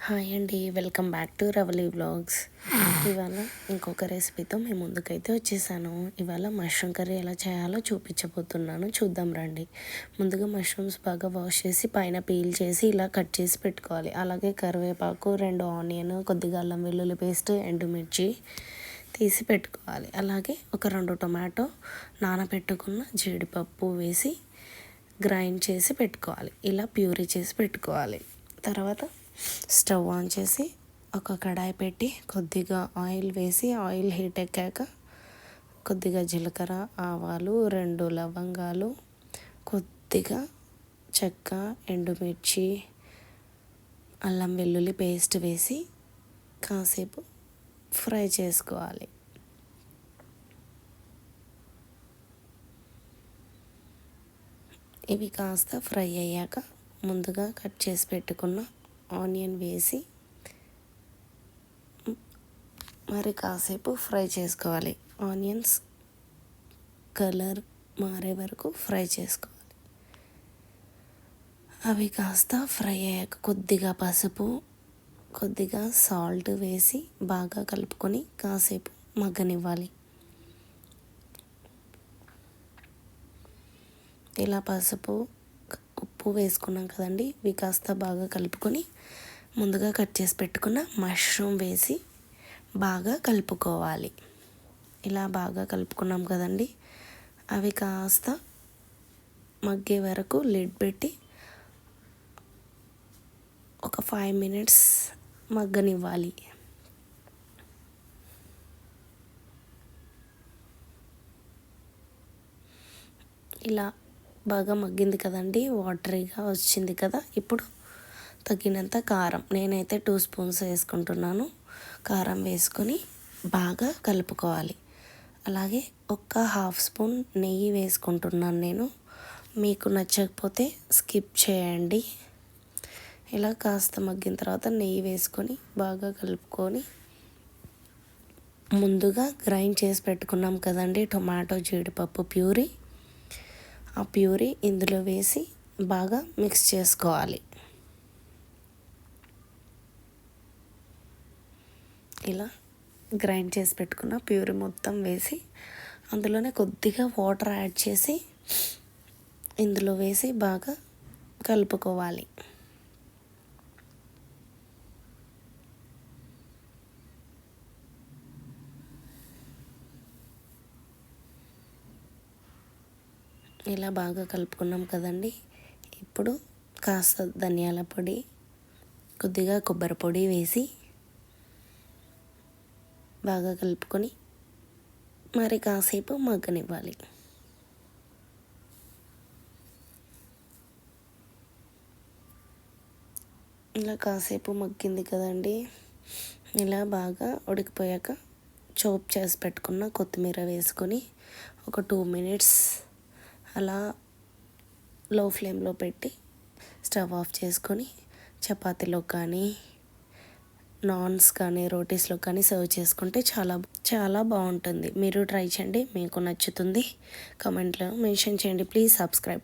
Hi అండి, welcome back to Ravali vlogs. ఇవాళ ఇంకొక రెసిపీతో మేము ముందుకైతే వచ్చేసాను. ఇవాళ మష్రూమ్ కర్రీ ఎలా చేయాలో చూపించబోతున్నాను, చూద్దాం రండి. ముందుగా మష్రూమ్స్ బాగా వాష్ చేసి పైన పీల్ చేసి ఇలా కట్ చేసి పెట్టుకోవాలి. అలాగే కరివేపాకు, 2 ఆనియన్, కొద్దిగా అల్లం వెల్లుల్లి పేస్ట్, ఎండుమిర్చి తీసి పెట్టుకోవాలి. అలాగే ఒక 2 టొమాటో, నానబెట్టుకున్న జీడిపప్పు వేసి గ్రైండ్ చేసి పెట్టుకోవాలి. ఇలా ప్యూరీ చేసి పెట్టుకోవాలి. తర్వాత స్టవ్ ఆన్ చేసి ఒక కడాయి పెట్టి కొద్దిగా ఆయిల్ వేసి ఆయిల్ హీట్ ఎక్కాక కొద్దిగా జీలకర్ర, ఆవాలు, 2 లవంగాలు, కొద్దిగా చెక్క, ఎండుమిర్చి, అల్లం వెల్లుల్లి పేస్ట్ వేసి కాసేపు ఫ్రై చేసుకోవాలి. ఇవి కాస్త ఫ్రై అయ్యాక ముందుగా కట్ చేసి పెట్టుకున్న ఆనియన్ వేసి మరి కాసేపు ఫ్రై చేసుకోవాలి. ఆనియన్స్ కలర్ మారే వరకు ఫ్రై చేసుకోవాలి. అవి కాస్త ఫ్రై అయ్యాక కొద్దిగా పసుపు, కొద్దిగా సాల్ట్ వేసి బాగా కలుపుకొని కాసేపు మగ్గనివ్వాలి. ఇలా పసుపు, ఉప్పు వేసుకున్నాం కదండి, ఇవి కాస్త బాగా కలుపుకొని ముందుగా కట్ చేసి పెట్టుకున్న మష్రూమ్ వేసి బాగా కలుపుకోవాలి. ఇలా బాగా కలుపుకున్నాం కదండి, అవి కాస్త మగ్గే వరకు లిడ్ పెట్టి ఒక 5 మినిట్స్ మగ్గనివ్వాలి. ఇలా బాగా మగ్గింది కదండి, వాటరీగా వచ్చింది కదా. ఇప్పుడు తగినంత కారం, నేనైతే 2 స్పూన్స్ వేసుకుంటున్నాను. కారం వేసుకొని బాగా కలుపుకోవాలి. అలాగే ఒక 1/2 స్పూన్ నెయ్యి వేసుకుంటున్నాను నేను. మీకు నచ్చకపోతే స్కిప్ చేయండి. ఇలా కాస్త మగ్గిన తర్వాత నెయ్యి వేసుకొని బాగా కలుపుకొని ముందుగా గ్రైండ్ చేసి పెట్టుకున్నాం కదండి టొమాటో జీడిపప్పు ప్యూరీ, ఆ ప్యూరీ ఇందులో వేసి బాగా మిక్స్ చేసుకోవాలి. ఇలా గ్రైండ్ చేసి పెట్టుకున్న ప్యూరీ మొత్తం వేసి అందులోనే కొద్దిగా వాటర్ యాడ్ చేసి ఇందులో వేసి బాగా కలుపుకోవాలి. ఇలా బాగా కలుపుకున్నాం కదండి. ఇప్పుడు కాస్త ధనియాల పొడి, కొద్దిగా కొబ్బరి పొడి వేసి బాగా కలుపుకొని మరి కాసేపు మగ్గనివ్వాలి. ఇలా కాసేపు మగ్గింది కదండి, ఇలా బాగా ఉడికిపోయాక చాప్ చేసి పెట్టుకున్న కొత్తిమీర వేసుకొని ఒక 2 మినిట్స్ అలా లో ఫ్లేమ్లో పెట్టి స్టవ్ ఆఫ్ చేసుకొని చపాతీలో కానీ, నాన్స్ కానీ, రోటీస్లో కానీ సర్వ్ చేసుకుంటే చాలా చాలా బాగుంటుంది. మీరు ట్రై చేయండి, మీకు నచ్చుతుంది. కామెంట్లో మెన్షన్ చేయండి. Please subscribe.